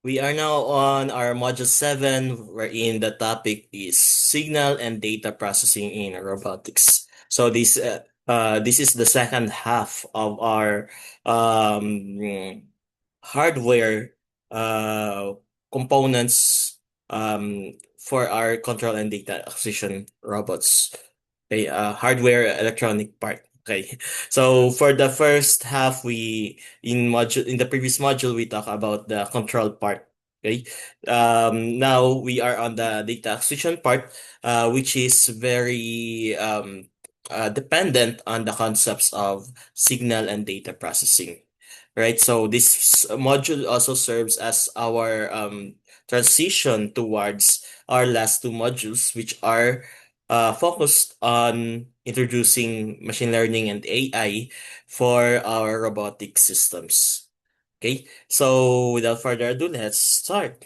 We are now on our module 7, wherein the topic is signal and data processing in robotics. So this is the second half of our um, hardware components for our control and data acquisition robots. Okay, hardware electronic part. Okay, so for the first half, in the previous module we talked about the control part. Okay, now we are on the data acquisition part, which is very dependent on the concepts of signal and data processing. Right, so this module also serves as our transition towards our last two modules, which are focused on introducing machine learning and AI for our robotic systems. Okay, so without further ado, let's start.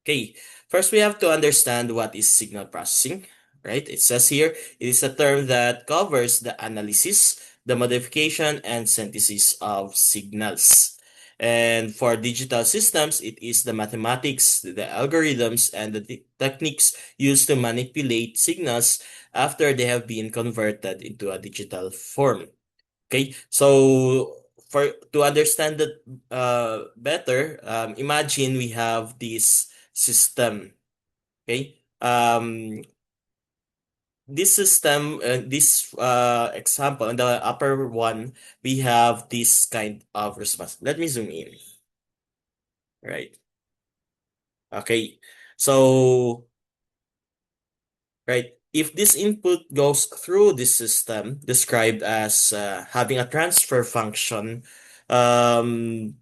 Okay, first we have to understand what is signal processing, right? It says here, it is a term that covers the analysis, the modification, and synthesis of signals. And for digital systems, it is the mathematics, the algorithms, and the techniques used to manipulate signals after they have been converted into a digital form. Okay, so for to understand that better, imagine we have this system. Okay, this system, this example, in the upper one, we have this kind of response. Let me zoom in. Right. Okay. So right, if this input goes through this system, described as having a transfer function, um,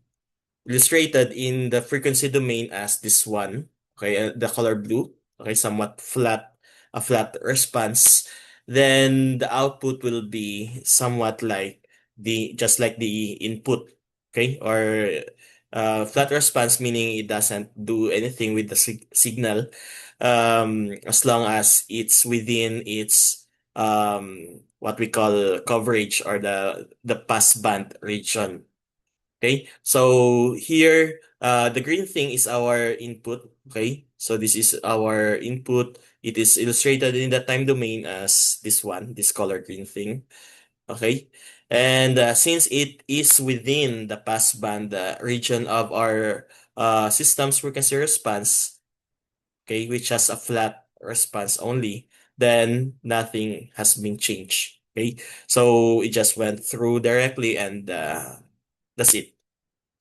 illustrated in the frequency domain as this one, okay, the color blue, okay, somewhat flat, a flat response, then the output will be somewhat like just like the input, okay, or flat response, meaning it doesn't do anything with the signal, as long as it's within its what we call coverage or the passband region. Okay, so here, the green thing is our input. Okay, so this is our input. It is illustrated in the time domain as this one, this color green thing. Okay, and since it is within the passband region of our system's frequency response, okay, which has a flat response only, then nothing has been changed. Okay, so it just went through directly and that's it.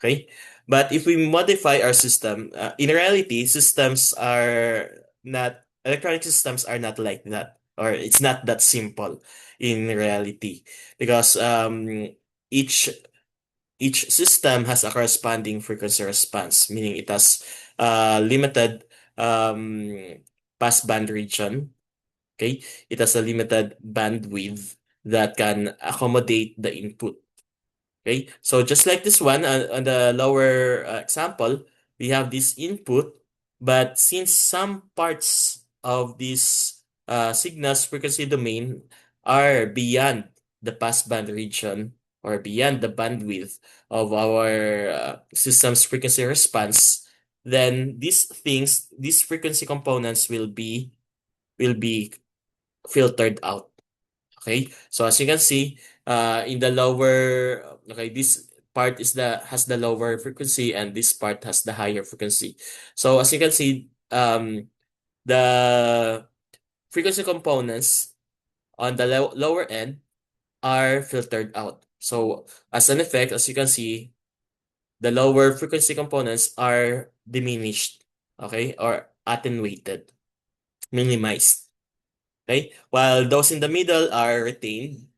Okay. But if we modify our system, in reality, electronic systems are not like that, or it's not that simple in reality, because each each system has a corresponding frequency response, meaning it has limited um, passband region. Okay, it has a limited bandwidth that can accommodate the input. Okay, so just like this one, on the lower example, we have this input, but since some parts of this signal's frequency domain are beyond the passband region or beyond the bandwidth of our system's frequency response, then these frequency components will be filtered out. Okay, so as you can see, in the lower, okay, this part has the lower frequency and this part has the higher frequency. So as you can see, the frequency components on the lower end are filtered out. So as an effect, as you can see, the lower frequency components are diminished, okay, or attenuated, minimized. Okay, while those in the middle are retained.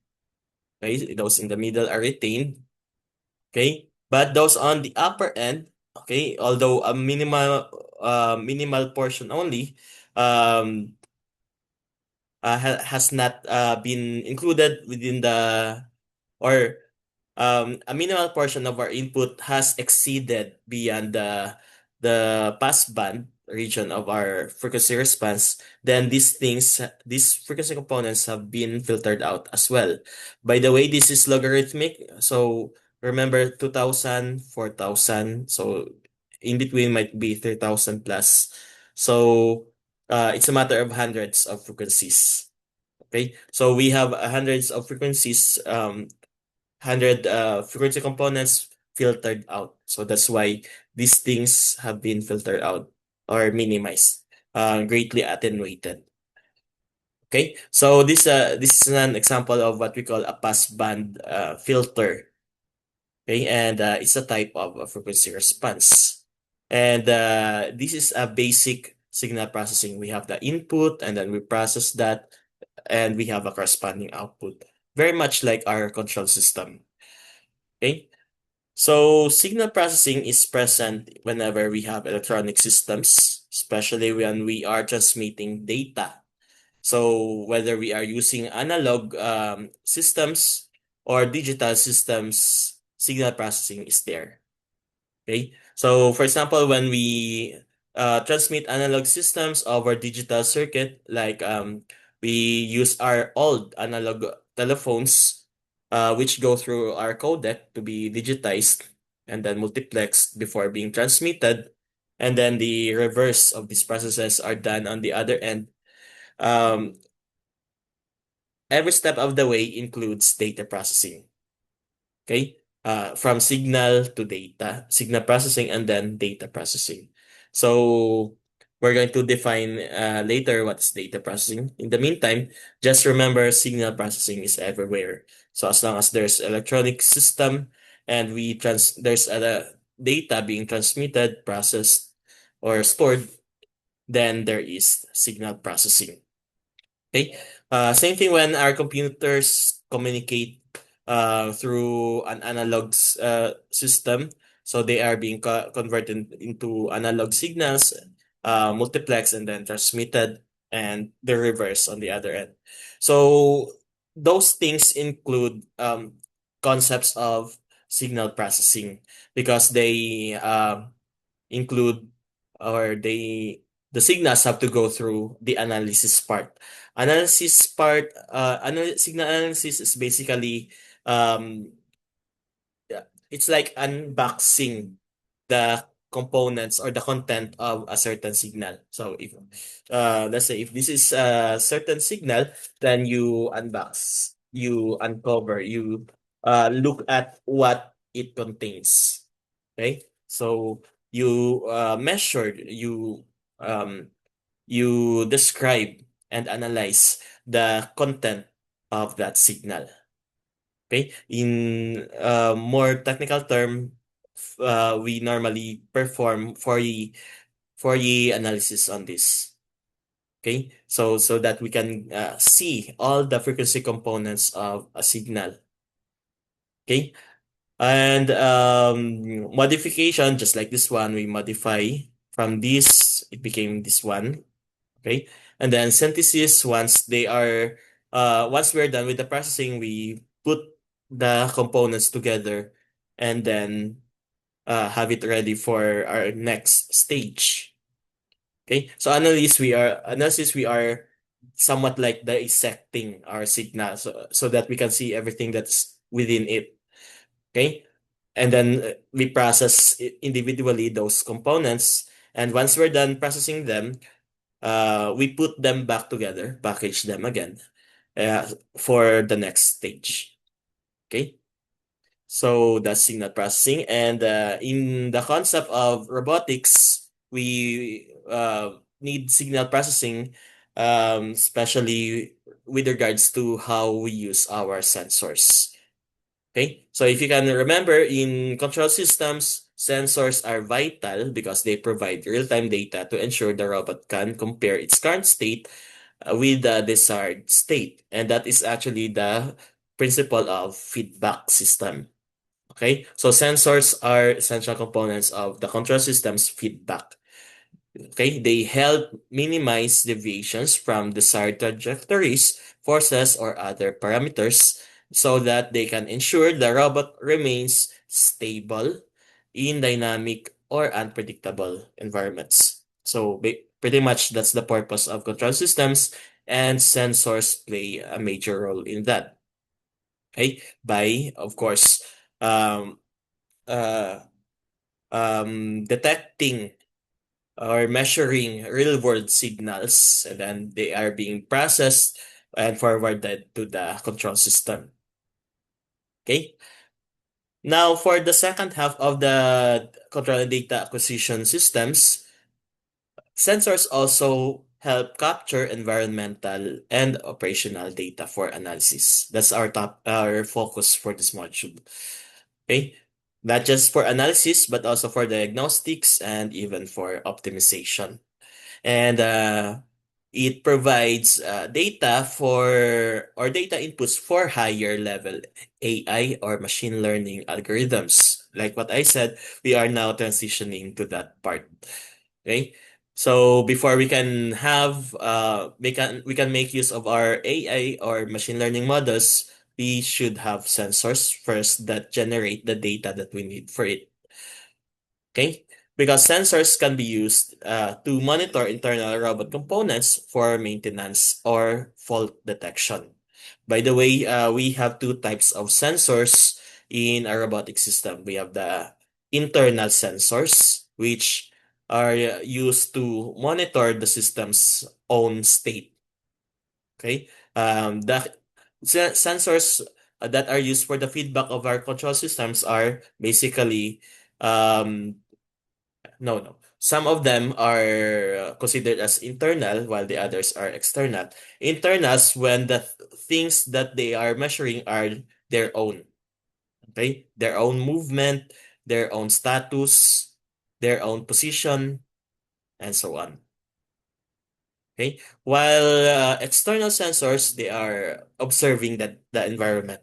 Okay, those in the middle are retained. Okay, but those on the upper end, okay, although a minimal portion only, um, has not been included within or a minimal portion of our input has exceeded beyond the passband region of our frequency response, then these frequency components have been filtered out as well. By the way, this is logarithmic. So remember 2000, 4000. So In between might be 3,000 plus. So it's a matter of hundreds of frequencies. Okay, so we have hundreds of frequencies, 100 frequency components filtered out. So that's why these things have been filtered out or minimized, greatly attenuated. Okay, so this is an example of what we call a passband filter. Okay, and it's a type of a frequency response. And this is a basic signal processing. We have the input, and then we process that, and we have a corresponding output. Very much like our control system. Okay, so signal processing is present whenever we have electronic systems, especially when we are transmitting data. So whether we are using analog systems or digital systems, signal processing is there. Okay. So for example, when we transmit analog systems over digital circuit, like we use our old analog telephones, which go through our codec to be digitized and then multiplexed before being transmitted. And then the reverse of these processes are done on the other end. Um, every step of the way includes data processing. Okay? From signal to data, signal processing, and then data processing. So we're going to define later what's data processing. In the meantime, just remember signal processing is everywhere. So as long as there's electronic system and there's data being transmitted, processed, or stored, then there is signal processing. Okay. Same thing when our computers communicate through an analog system. So they are being converted into analog signals, multiplex, and then transmitted, and the reverse on the other end. So those things include concepts of signal processing because they include or the signals have to go through the analysis part. Signal analysis is basically um yeah, it's like unboxing the components or the content of a certain signal. So if let's say if this is a certain signal, then you unbox, you uncover, you look at what it contains. Okay? So you measured, um you describe and analyze the content of that signal. Okay, in more technical term, we normally perform Fourier analysis on this. Okay, so that we can see all the frequency components of a signal. Okay, and modification, just like this one, we modify from this, it became this one. Okay, and then synthesis, once we're done with the processing, we put the components together and then have it ready for our next stage. Okay, so analysis we are somewhat like dissecting our signal so that we can see everything that's within it. Okay, and then we process individually those components, and once we're done processing them, we put them back together, package them again uh, for the next stage. Okay, so that's signal processing. And in the concept of robotics, we need signal processing, especially with regards to how we use our sensors. Okay, so if you can remember, in control systems, sensors are vital because they provide real-time data to ensure the robot can compare its current state with the desired state. And that is actually the principle of feedback system. Okay, so sensors are essential components of the control system's feedback. Okay, they help minimize deviations from desired trajectories, forces, or other parameters so that they can ensure the robot remains stable in dynamic or unpredictable environments. So pretty much that's the purpose of control systems, and sensors play a major role in that. Okay, by of course um uh detecting or measuring real world signals, and then they are being processed and forwarded to the control system. Okay. Now, for the second half of the control and data acquisition systems, sensors also help capture environmental and operational data for analysis. That's our focus for this module. Okay? Not just for analysis, but also for diagnostics and even for optimization. And it provides data for or data inputs for higher level AI or machine learning algorithms. Like what I said, we are now transitioning to that part. Okay. So before we can make use of our AI or machine learning models, we should have sensors first that generate the data that we need for it. Okay? Because sensors can be used to monitor internal robot components for maintenance or fault detection. By the way, we have two types of sensors in a robotic system. We have the internal sensors, which are used to monitor the system's own state. Okay? The sensors that are used for the feedback of our control systems are basically um, no. Some of them are considered as internal while the others are external. Internals when the things that they are measuring are their own, okay? Their own movement, their own status, their own position, and so on. Okay? While external sensors, they are observing the environment.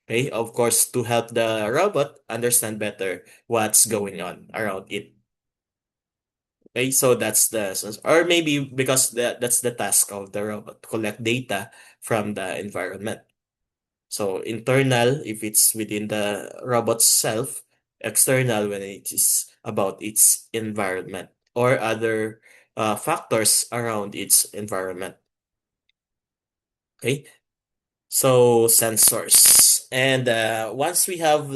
Okay? Of course, to help the robot understand better what's going on around it. Okay, so or maybe because that's the task of the robot, collect data from the environment. So internal if it's within the robot's self, external when it is about its environment or other factors around its environment. Okay, so sensors. And once we have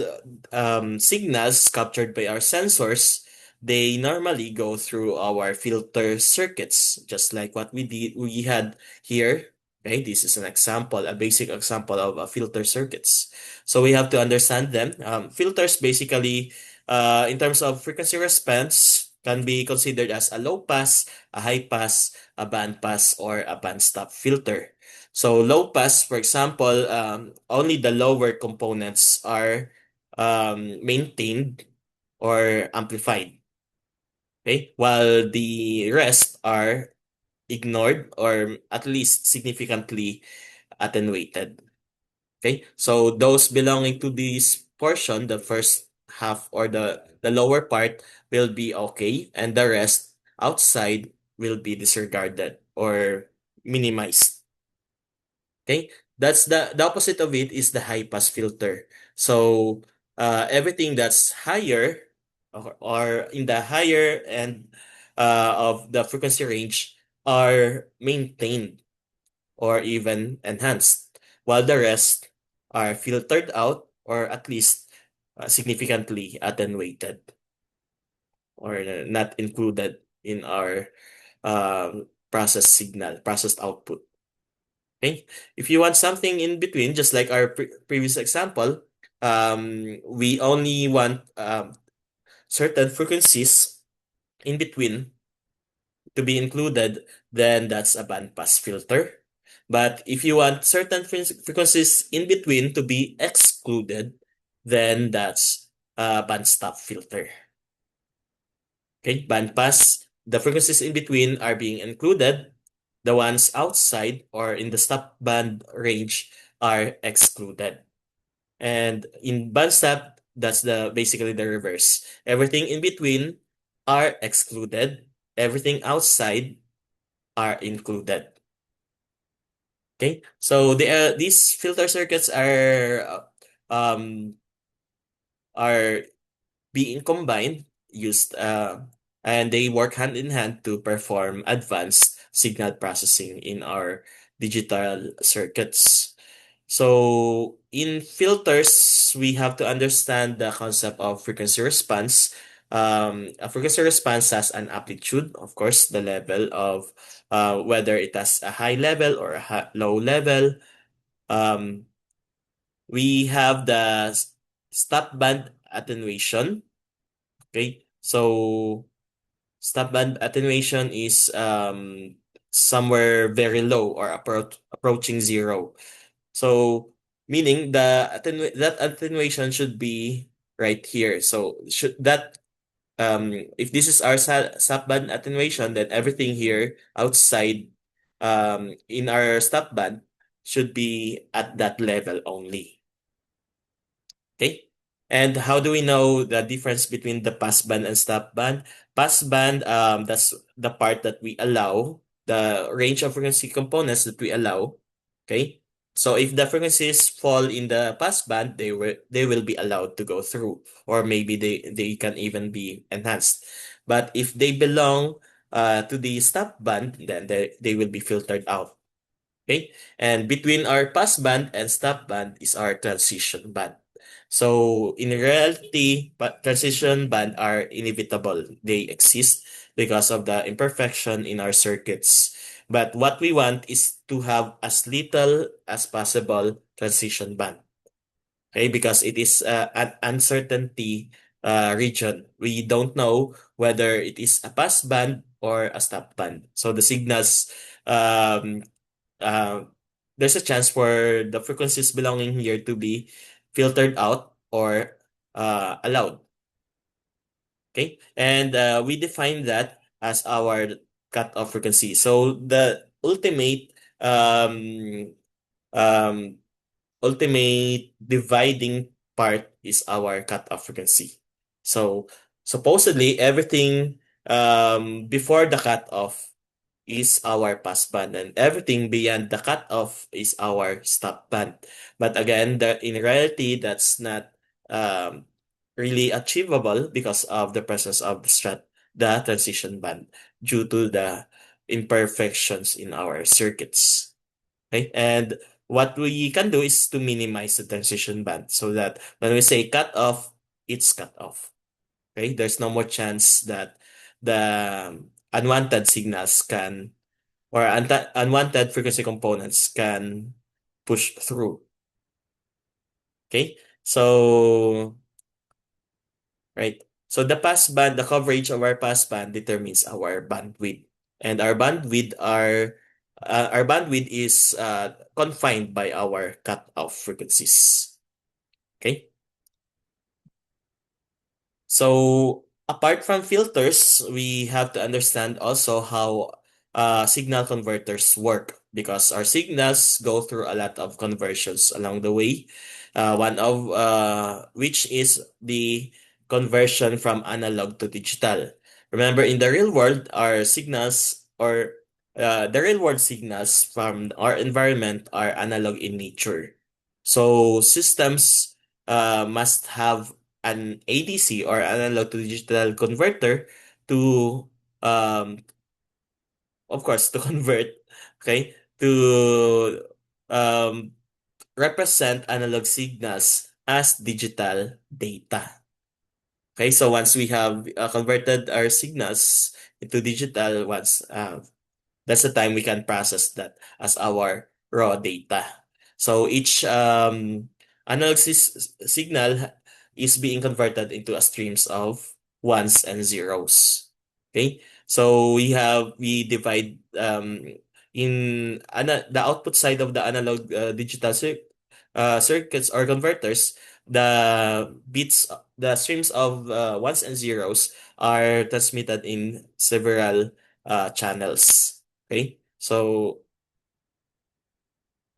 signals captured by our sensors, they normally go through our filter circuits, just like what we had here. Okay, this is an example, a basic example of filter circuits. So we have to understand them. Filters basically, in terms of frequency response, can be considered as a low pass, a high pass, a band pass, or a band stop filter. So low pass, for example, only the lower components are maintained or amplified. Okay, while the rest are ignored or at least significantly attenuated. Okay, so those belonging to this portion, the first half or the lower part will be okay, and the rest outside will be disregarded or minimized. Okay, that's the opposite of it is the high pass filter. So everything that's higher or in the higher end of the frequency range are maintained or even enhanced, while the rest are filtered out or at least significantly attenuated or not included in our processed output. Okay. If you want something in between, just like our previous example, we only want certain frequencies in between to be included, then that's a bandpass filter. But if you want certain frequencies in between to be excluded, then that's a bandstop filter. Okay, bandpass, the frequencies in between are being included. The ones outside or in the stop band range are excluded. And in bandstop, that's the basically the reverse. Everything in between are excluded. Everything outside are included. Okay, so these filter circuits um are being combined, used and they work hand in hand to perform advanced signal processing in our digital circuits. So in filters, we have to understand the concept of frequency response. A frequency response has an amplitude, of course, the level of whether it has a high level or a low level. Um, we have the stop band attenuation. Okay, so stop band attenuation is somewhere very low or approaching zero. So meaning that attenuation should be right here. So should that if this is our stop band attenuation, then everything here outside in our stop band should be at that level only. Okay. And how do we know the difference between the pass band and stop band? Pass band, that's the part that we allow, the range of frequency components that we allow. Okay. So if the frequencies fall in the pass band, they will be allowed to go through, or maybe they can even be enhanced. But if they belong to the stop band, then they will be filtered out. Okay? And between our pass band and stop band is our transition band. So in reality, transition band are inevitable. They exist because of the imperfection in our circuits. But what we want is to have as little as possible transition band. Okay? Because it is an uncertainty region. We don't know whether it is a pass band or a stop band. So the signals um, uh, there's a chance for the frequencies belonging here to be filtered out or allowed. Okay, and we define that as our cutoff frequency. So the um, ultimate dividing part is our cutoff frequency. So supposedly everything before the cutoff is our pass band, and everything beyond the cutoff is our stop band. But again, in reality, that's not um, really achievable because of the presence of the transition band due to the imperfections in our circuits. Okay, and what we can do is to minimize the transition band so that when we say cut off, it's cut off. Okay, there's no more chance that the unwanted signals can or unwanted frequency components can push through. Okay, so right. So the coverage of our passband determines our bandwidth, and our bandwidth is confined by our cutoff frequencies. Okay. So apart from filters, we have to understand also how signal converters work because our signals go through a lot of conversions along the way. One of which is the conversion from analog to digital. Remember, in the real world, our signals or the real world signals from our environment are analog in nature. So systems must have an ADC or analog to digital converter to um of course to convert, okay, to um represent analog signals as digital data. Okay, so once we have converted our signals into digital, that's the time we can process that as our raw data. So each analog signal is being converted into a streams of ones and zeros. Okay, so we divide the output side of the analog digital circuits or converters. The streams of ones and zeros are transmitted in several channels. Okay, so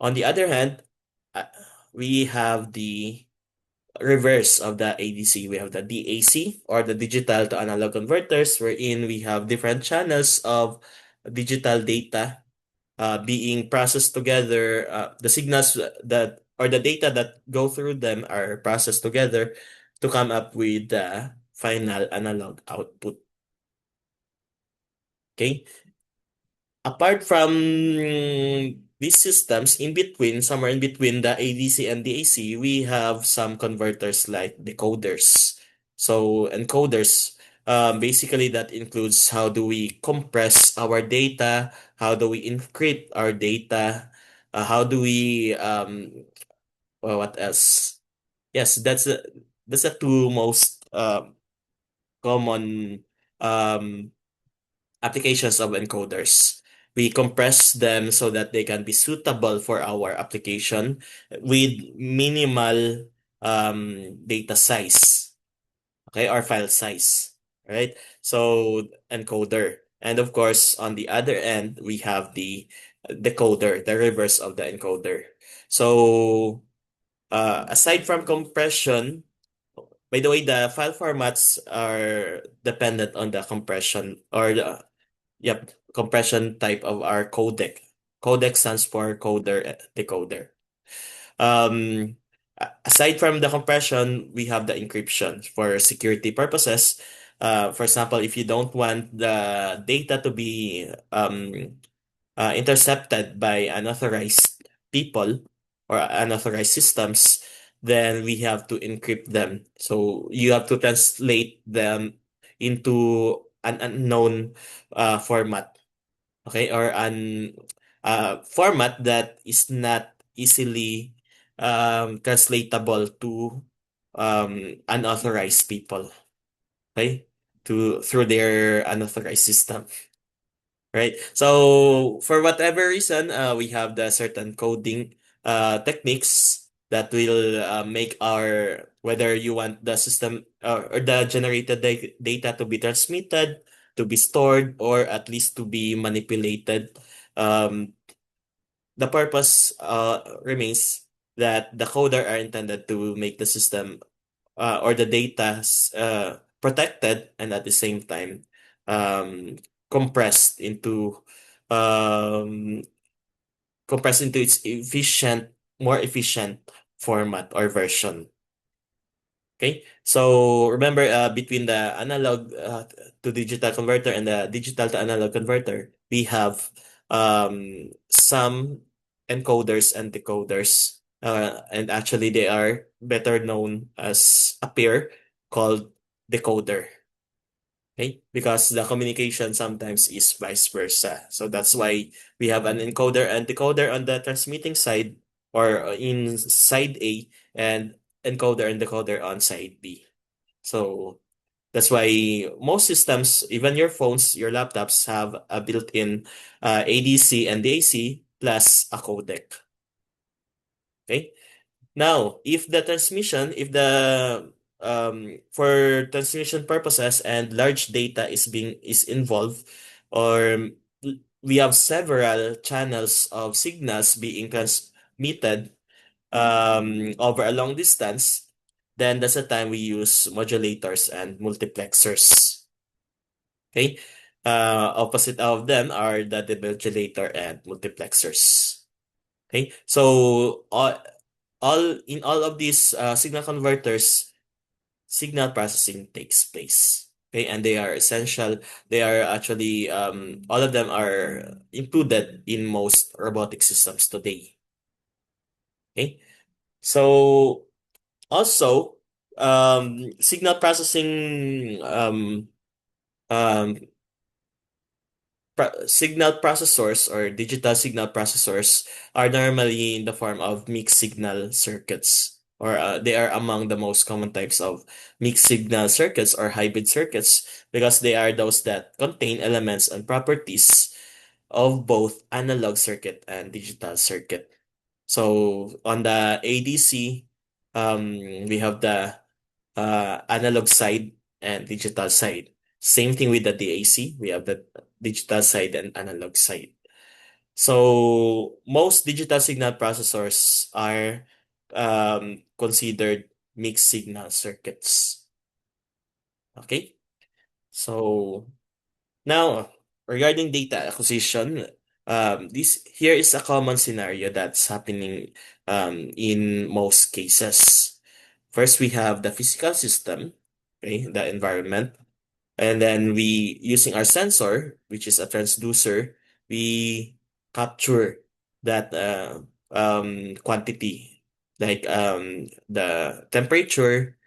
on the other hand, uh, we have the reverse of the ADC. We have the DAC or the digital to analog converters, wherein we have different channels of digital data being processed together. The signals that or the data that go through them are processed together to come up with the final analog output. Okay. Apart from these systems, in between, somewhere in between the ADC and the AC, we have some converters like decoders. So encoders. Basically, that includes how do we compress our data, how do we encrypt our data, how do we well, what else? Yes, that's the two most common um applications of encoders. We compress them so that they can be suitable for our application with minimal data size, okay, or file size, right? So encoder. And of course, on the other end, we have the decoder, the reverse of the encoder. So aside from compression, by the way, the file formats are dependent on the compression or the compression type of our codec. Codec stands for coder decoder. Aside from the compression, we have the encryption for security purposes. For example, if you don't want the data to be intercepted by unauthorized people or unauthorized systems, then we have to encrypt them. So you have to translate them into an unknown format, okay, or an format that is not easily translatable to unauthorized people, okay, to through their unauthorized system. Right. So for whatever reason, we have the certain coding techniques that will make our whether you want the system or the generated data to be transmitted, to be stored, or at least to be manipulated. Um, the purpose remains that the coder are intended to make the system or the data protected and at the same time um, compressed into um, its more efficient format or version. Okay, so remember between the analog to digital converter and the digital to analog converter, we have some encoders and decoders, and actually they are better known as a pair called decoder. Okay, because the communication sometimes is vice versa. So that's why we have an encoder and decoder on the transmitting side or in side A and encoder and decoder on side B. So that's why most systems, even your phones, your laptops, have a built-in ADC and DAC plus a codec. Okay. Now, if the for transmission purposes and large data is involved, or we have several channels of signals being transmitted over a long distance, then that's the time we use modulators and multiplexers. Okay. Opposite of them are the demodulator and multiplexers. Okay. So all of these signal converters, signal processing takes place. Okay, and they are essential. They are actually all of them are included in most robotic systems today. Okay, so also signal processing um, signal processors or digital signal processors are normally in the form of mixed signal circuits, or they are among the most common types of mixed signal circuits or hybrid circuits because they are those that contain elements and properties of both analog circuit and digital circuit. So on the ADC, we have the analog side and digital side. Same thing with the DAC. We have the digital side and analog side. So most digital signal processors are considered mixed signal circuits. Okay. So now regarding data acquisition, this here is a common scenario that's happening in most cases. First, we have the physical system, okay, the environment. And then we, using our sensor, which is a transducer, we capture that quantity, like the temperature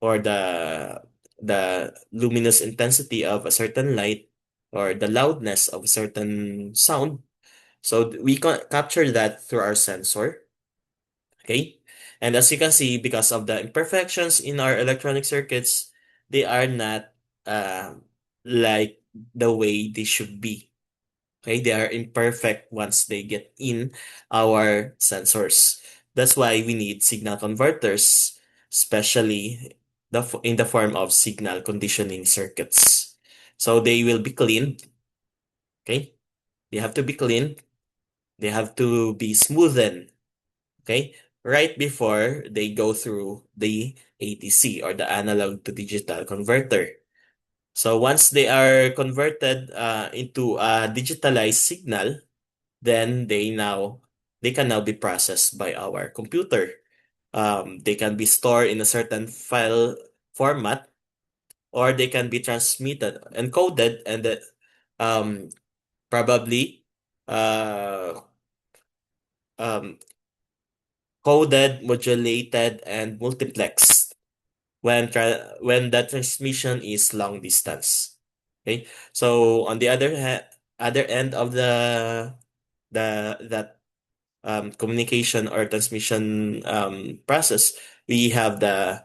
or the the luminous intensity of a certain light or the loudness of a certain sound. So we can capture that through our sensor. Okay. And as you can see, because of the imperfections in our electronic circuits, they are not uh, like the way they should be. Okay, they are imperfect once they get in our sensors. That's why we need signal converters, especially in the form of signal conditioning circuits. So they will be cleaned. Okay, they have to be cleaned. They have to be smoothened. Okay, right before they go through the ATC or the analog to digital converter. So once they are converted into a digitalized signal, then they can now be processed by our computer. They can be stored in a certain file format, or they can be transmitted, encoded, and um, probably uh, um, coded, modulated, and multiplexed when the transmission is long distance. Okay, so on the other end of that communication or transmission process, we have the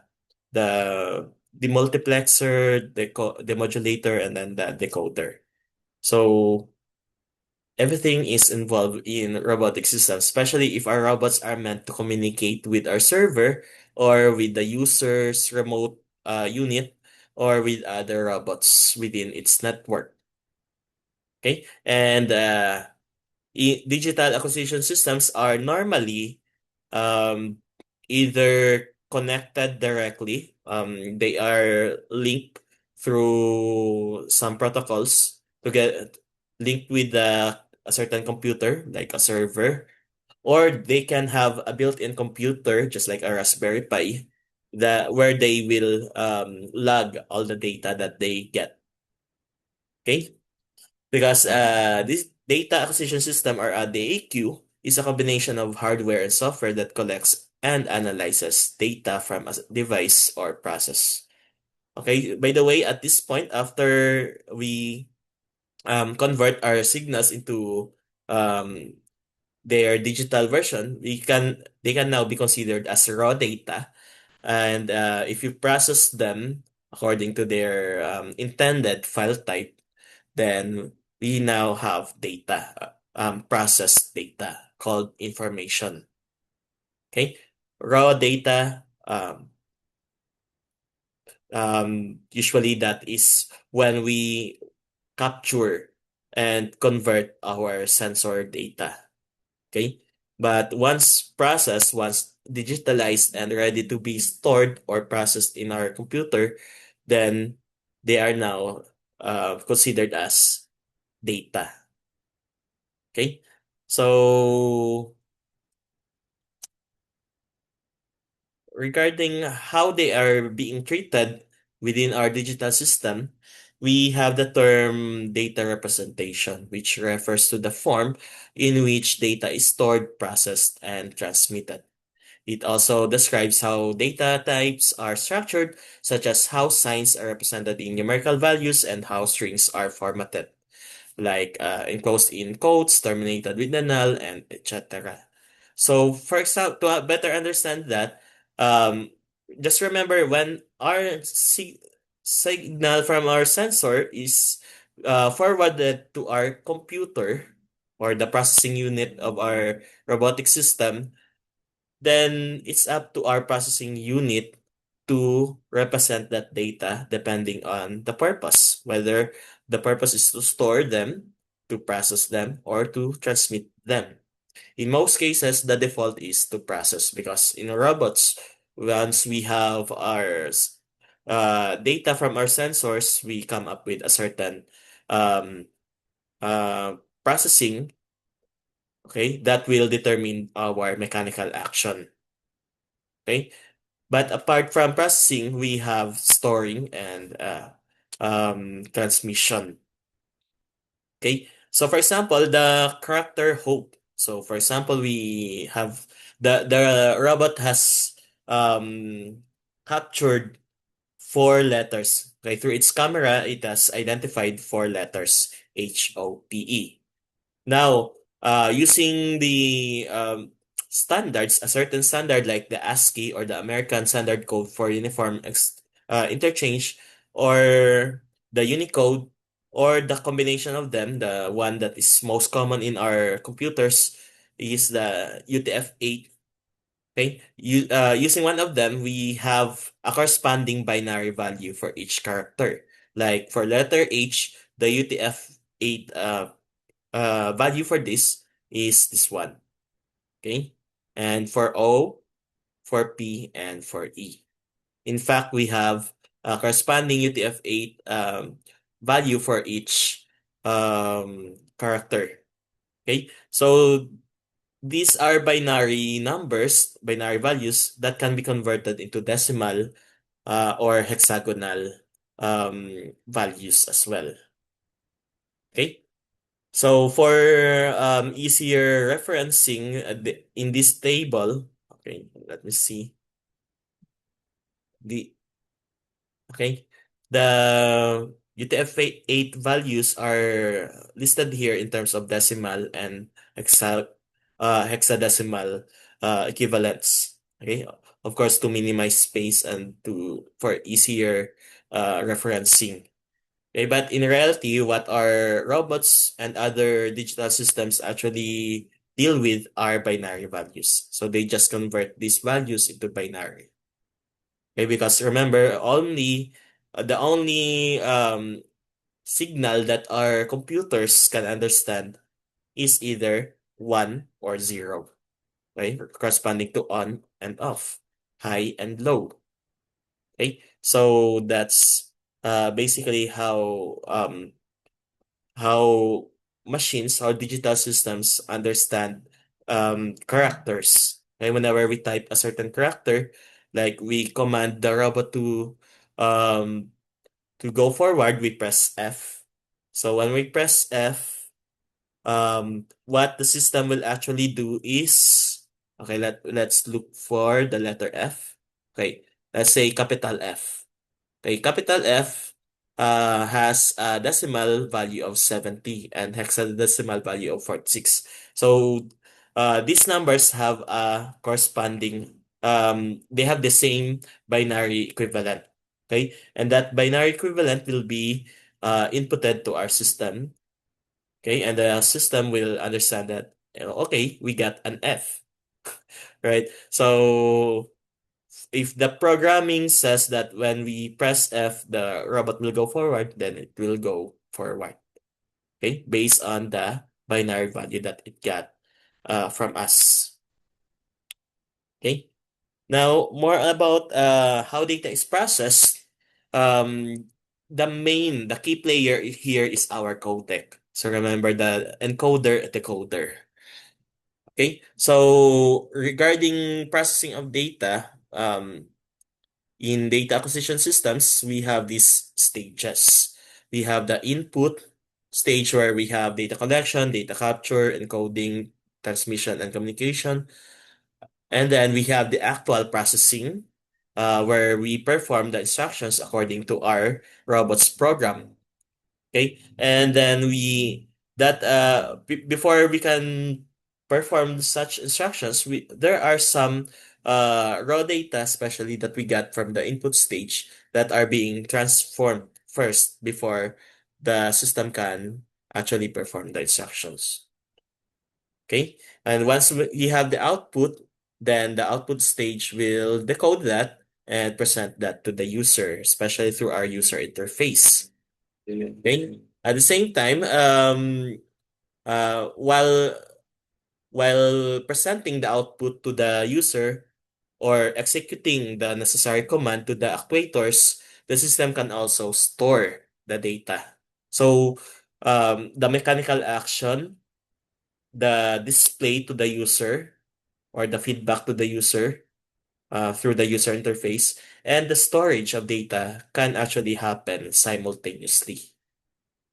multiplexer, the modulator, and then the decoder. So everything is involved in robotic systems, especially if our robots are meant to communicate with our server or with the user's remote unit or with other robots within its network. Okay, and digital acquisition systems are normally um, either connected directly, they are linked through some protocols to get linked with a certain computer, like a server, or they can have a built-in computer, just like a Raspberry Pi, where they will log all the data that they get. Okay? Because this data acquisition system, or DAQ, is a combination of hardware and software that collects and analyzes data from a device or process. Okay, by the way, at this point, after we convert our signals into um, their digital version, they can now be considered as raw data. And if you process them according to their intended file type, then we now have data, processed data called information. Okay, raw data. Usually that is when we capture and convert our sensor data. Okay, but once digitalized and ready to be stored or processed in our computer, then they are now considered as data. Okay. So regarding how they are being treated within our digital system, we have the term data representation, which refers to the form in which data is stored, processed, and transmitted. It also describes how data types are structured, such as how signs are represented in numerical values and how strings are formatted, like enclosed in quotes, terminated with the null, and etc. So, for example, to better understand that, um, just remember when our signal from our sensor is forwarded to our computer or the processing unit of our robotic system, then it's up to our processing unit to represent that data depending on the purpose, whether the purpose is to store them, to process them, or to transmit them. In most cases, the default is to process because in robots, once we have our data from our sensors, we come up with a certain um, processing, okay, that will determine our mechanical action. Okay, but apart from processing, we have storing and transmission. Okay. So for example, the character hope. So for example, we have the robot has captured four letters. Okay, through its camera, it has identified four letters, HOPE. Now, using the standards, a certain standard like the ASCII or the American Standard Code for Uniform Interchange, or the Unicode, or the combination of them, the one that is most common in our computers is the UTF-8. Okay, using one of them, we have a corresponding binary value for each character. Like for letter H, the UTF-8 value for this is this one. Okay, and for O, for P, and for E. In fact, we have a corresponding UTF-8 value for each character. Okay, so these are binary numbers, binary values that can be converted into decimal or hexagonal values as well. Okay, so for easier referencing in this table, okay, let me see. The Okay. The UTF-8 values are listed here in terms of decimal and hexadecimal equivalents. Okay. Of course, to minimize space and for easier referencing. Okay, but in reality, what our robots and other digital systems actually deal with are binary values. So they just convert these values into binary. Okay, because remember, the only signal that our computers can understand is either one or zero, right? Corresponding to on and off, high and low. Okay, so that's basically how machines or digital systems understand characters. Okay, whenever we type a certain character, like we command the robot um to go forward, we press F. So when we press F, what the system will actually do is, okay, let's look for the letter F. Okay, let's say capital F. Okay, capital F has a decimal value of 70 and hexadecimal value of 46. So these numbers have a corresponding, they have the same binary equivalent. Okay, and that binary equivalent will be inputted to our system. Okay, and the system will understand that, okay, we got an F, right? So if the programming says that when we press F, the robot will go forward, then it will go forward. Okay, based on the binary value that it got from us. Okay, now more about how data is processed. Um, the key player here is our codec. So remember the encoder, decoder. Okay, so regarding processing of data, in data acquisition systems, we have these stages. We have the input stage where we have data collection, data capture, encoding, transmission, and communication. And then we have the actual processing, where we perform the instructions according to our robot's program. Okay, and then before we can perform such instructions, we there are some raw data, especially that we get from the input stage, that are being transformed first before the system can actually perform the instructions. Okay, and once we have the output, then the output stage will decode that and present that to the user, especially through our user interface. Okay. At the same time, uh, while while presenting the output to the user or executing the necessary command to the actuators, the system can also store the data. So, the mechanical action, the display to the user, or the feedback to the user through the user interface, and the storage of data can actually happen simultaneously.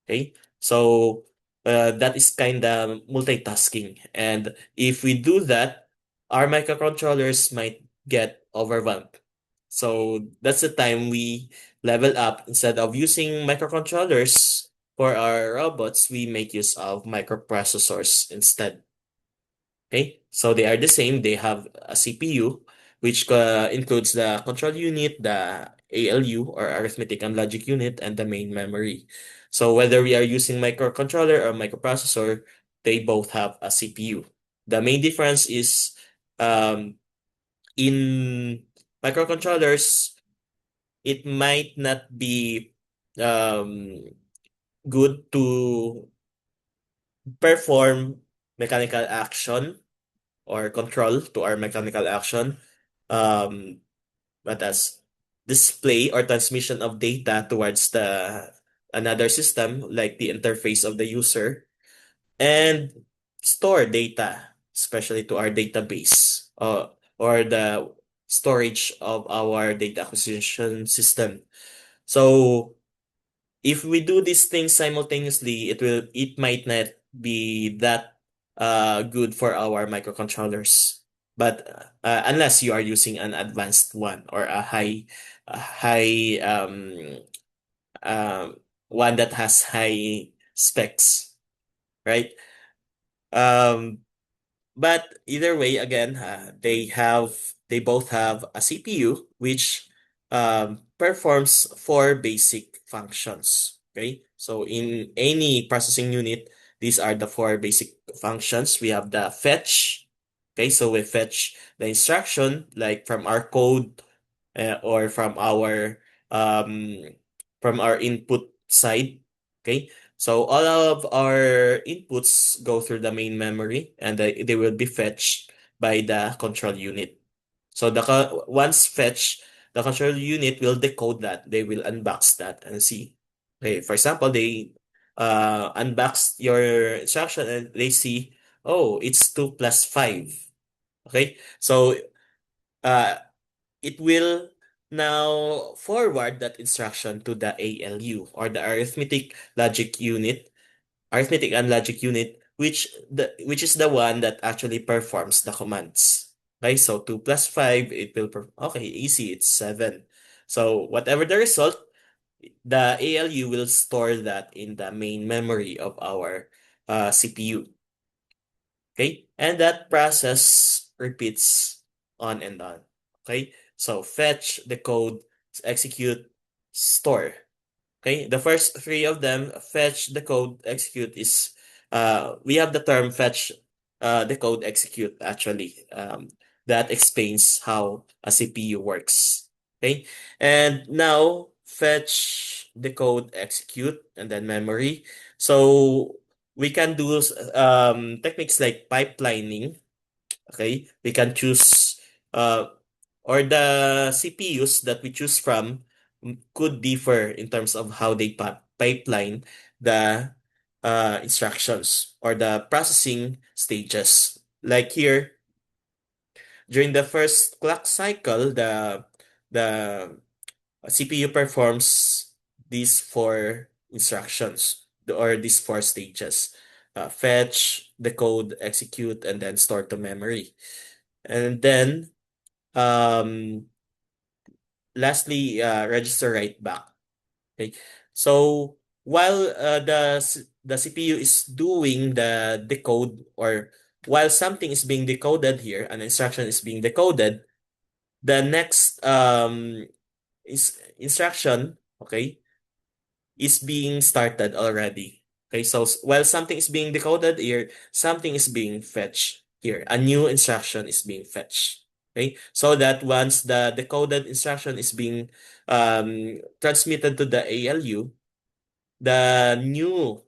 Okay, so that is kind of multitasking. And if we do that, our microcontrollers might get overwhelmed. So that's the time we level up. Instead of using microcontrollers for our robots, we make use of microprocessors instead. Okay, so they are the same. They have a CPU, which includes the control unit, the ALU or arithmetic and logic unit, and the main memory. So whether we are using microcontroller or microprocessor, they both have a CPU. The main difference is um, in microcontrollers, it might not be um, good to perform mechanical action or control to our mechanical action, um, but as display or transmission of data towards the another system, like the interface of the user, and store data, especially to our database, or the storage of our data acquisition system. So if we do these things simultaneously, it might not be that good for our microcontrollers. But unless you are using an advanced one or a high um one that has high specs, right? Um, but either way, again, they both have a CPU which performs four basic functions. Okay, so in any processing unit, these are the four basic functions. We have the fetch. Okay, so we fetch the instruction like from our code or um from our input side. Okay, so all of our inputs go through the main memory and they will be fetched by the control unit. So once fetched, the control unit will decode that. They will unbox that and see. Okay, for example, they unbox your instruction and they see, oh, it's 2 plus 5. Okay, so uh, it will now forward that instruction to the ALU or the arithmetic and logic unit, which is the one that actually performs the commands. Okay, so 2 plus 5, it will, okay, easy, it's 7. So whatever the result, the ALU will store that in the main memory of our CPU. Okay, and that process repeats on and on. Okay, so fetch, decode, execute, store. Okay, the first three of them, fetch, decode, execute, is we have the term fetch, decode, execute actually. That explains how a CPU works. Okay, and now fetch, decode, execute, and then memory. So we can do techniques like pipelining. Okay, we can choose or the CPUs that we choose from could differ in terms of how they pipeline the instructions or the processing stages. Like here, during the first clock cycle, the CPU performs these four instructions or these four stages. Fetch, decode, execute, and then store to memory. And then um, lastly, register write back. Okay. So while the CPU is doing the decode, or while something is being decoded here, an instruction is being decoded, the next instruction, okay, is being started already. Okay, so while something is being decoded here, something is being fetched here. A new instruction is being fetched. Okay, so that once the decoded instruction is being transmitted to the ALU, the new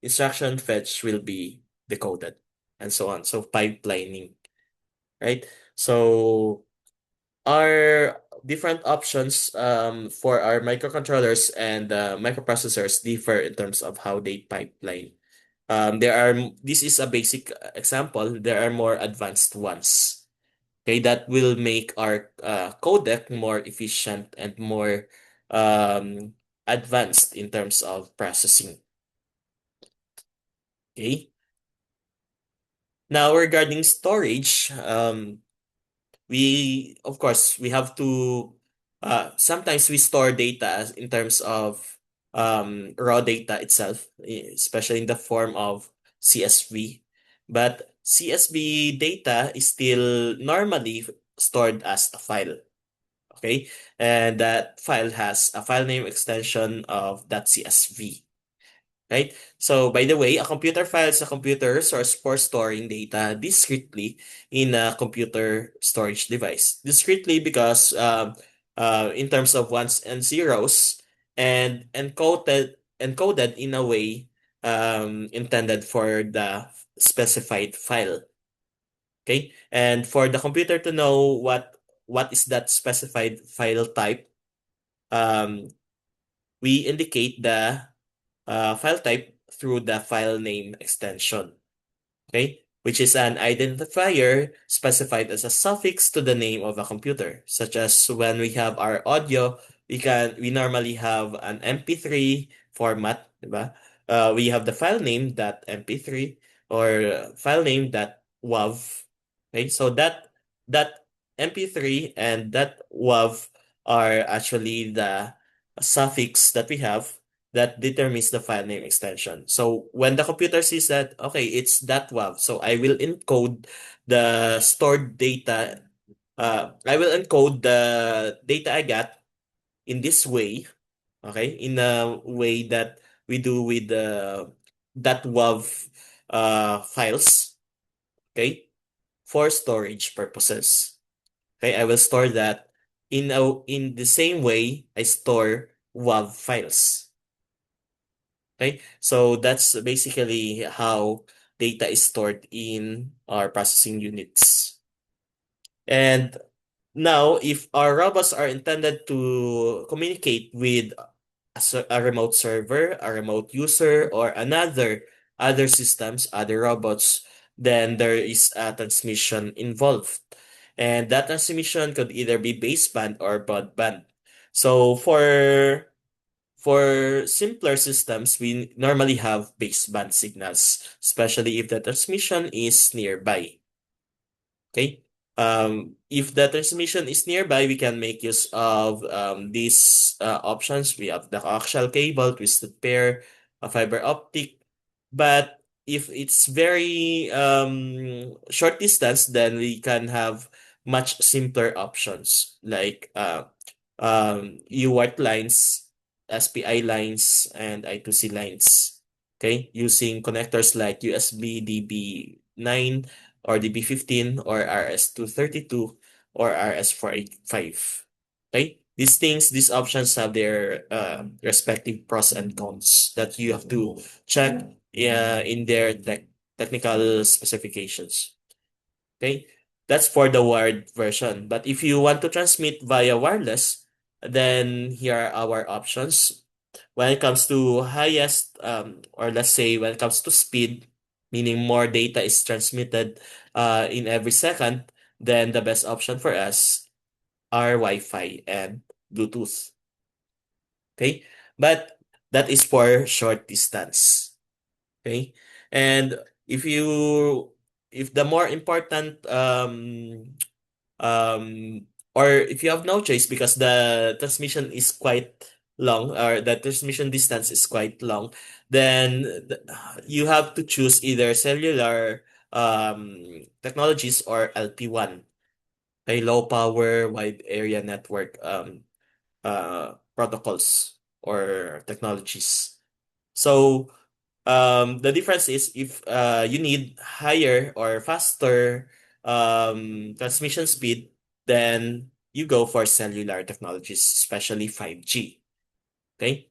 instruction fetch will be decoded and so on. So pipelining, right? So our different options for our microcontrollers and microprocessors differ in terms of how they pipeline. This is a basic example. There are more advanced ones. Okay, that will make our codec more efficient and more um, advanced in terms of processing. Okay. Now regarding storage, we of course we have to sometimes we store data in terms of raw data itself, especially in the form of CSV. But CSV data is still normally stored as a file. Okay, and that file has a file name extension of .csv. Right? So, by the way, a computer file is a computer resource for storing data discretely in a computer storage device. Discretely because in terms of ones and zeros, and encoded in a way intended for the specified file. Okay? And for the computer to know what is that specified file type, um, we indicate the file type through the file name extension, okay? Which is an identifier specified as a suffix to the name of a computer, such as when we have our audio, we normally have an MP3 format, diba? We have the file name .mp3 or file name .wav, okay? So that MP3 and that WAV are actually the suffix that we have that determines the file name extension. So when the computer sees that, okay, it's that .wav, so I will encode the stored data. I will encode the data I got in this way, okay, in a way that we do with the .wav files, okay, for storage purposes. Okay, I will store that in the same way I store WAV files. Okay, so that's basically how data is stored in our processing units. And now, if our robots are intended to communicate with a remote server, a remote user, or other systems, other robots, then there is a transmission involved. And that transmission could either be baseband or broadband. So for simpler systems, we normally have baseband signals, especially if the transmission is nearby. Okay. If the transmission is nearby, we can make use of these options. We have the coaxial cable, twisted pair, a fiber optic. But if it's very short distance, then we can have much simpler options like UART lines, SPI lines, and I2C lines. Okay, using connectors like USB DB9 or DB15 or RS232 or RS485. Okay, these options have their respective pros and cons that you have to check in their technical specifications. Okay, that's for the wired version. But if you want to transmit via wireless, then here are our options. When it comes to highest, or let's say when it comes to speed, meaning more data is transmitted in every second, then the best option for us are Wi-Fi and Bluetooth. Okay, but that is for short distance. Okay, and if you if the more important um or if you have no choice because the transmission is quite long or the transmission distance is quite long, then you have to choose either cellular technologies or LP1, a low power wide area network protocols or technologies. So the difference is if you need higher or faster transmission speed, then you go for cellular technologies, especially 5G. Okay?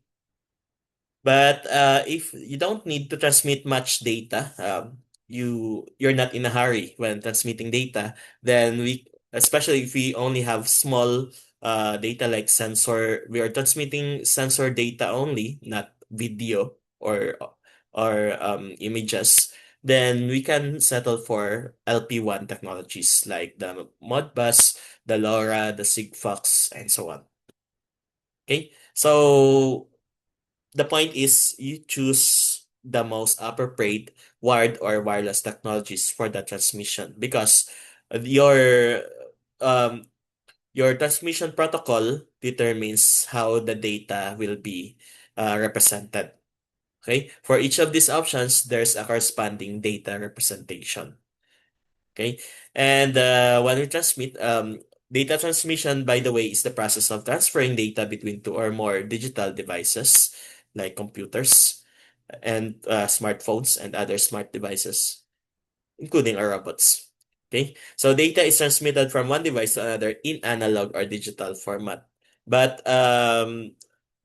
But if you don't need to transmit much data, you're not in a hurry when transmitting data, then especially if we only have small data like sensor, we are transmitting sensor data only, not video or images, then we can settle for LP1 technologies like the Modbus, the LoRa, the Sigfox, and so on. Okay, so the point is you choose the most appropriate wired or wireless technologies for the transmission because your um your transmission protocol determines how the data will be represented. Okay, for each of these options, there's a corresponding data representation. Okay, and when we transmit, data transmission, by the way, is the process of transferring data between two or more digital devices like computers and smartphones and other smart devices, including our robots. Okay, so data is transmitted from one device to another in analog or digital format. But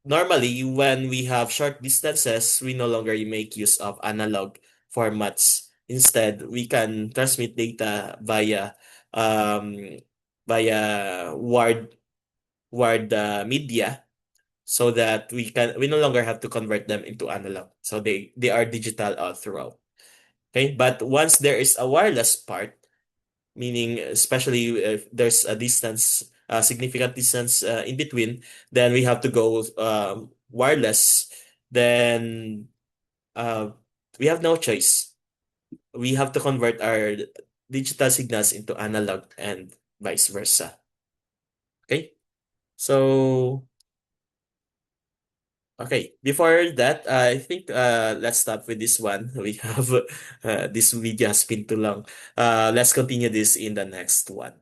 normally, when we have short distances, we no longer make use of analog formats. Instead, we can transmit data um, via wired media, so that we no longer have to convert them into analog. So they are digital all throughout. Okay, but once there is a wireless part, meaning especially if there's a distance, a significant distance in between, then we have to go wireless. Then uh, we have no choice. We have to convert our digital signals into analog and vice versa. Okay, so okay, before that, I think let's stop with this one. We have this video has been too long. Let's continue this in the next one.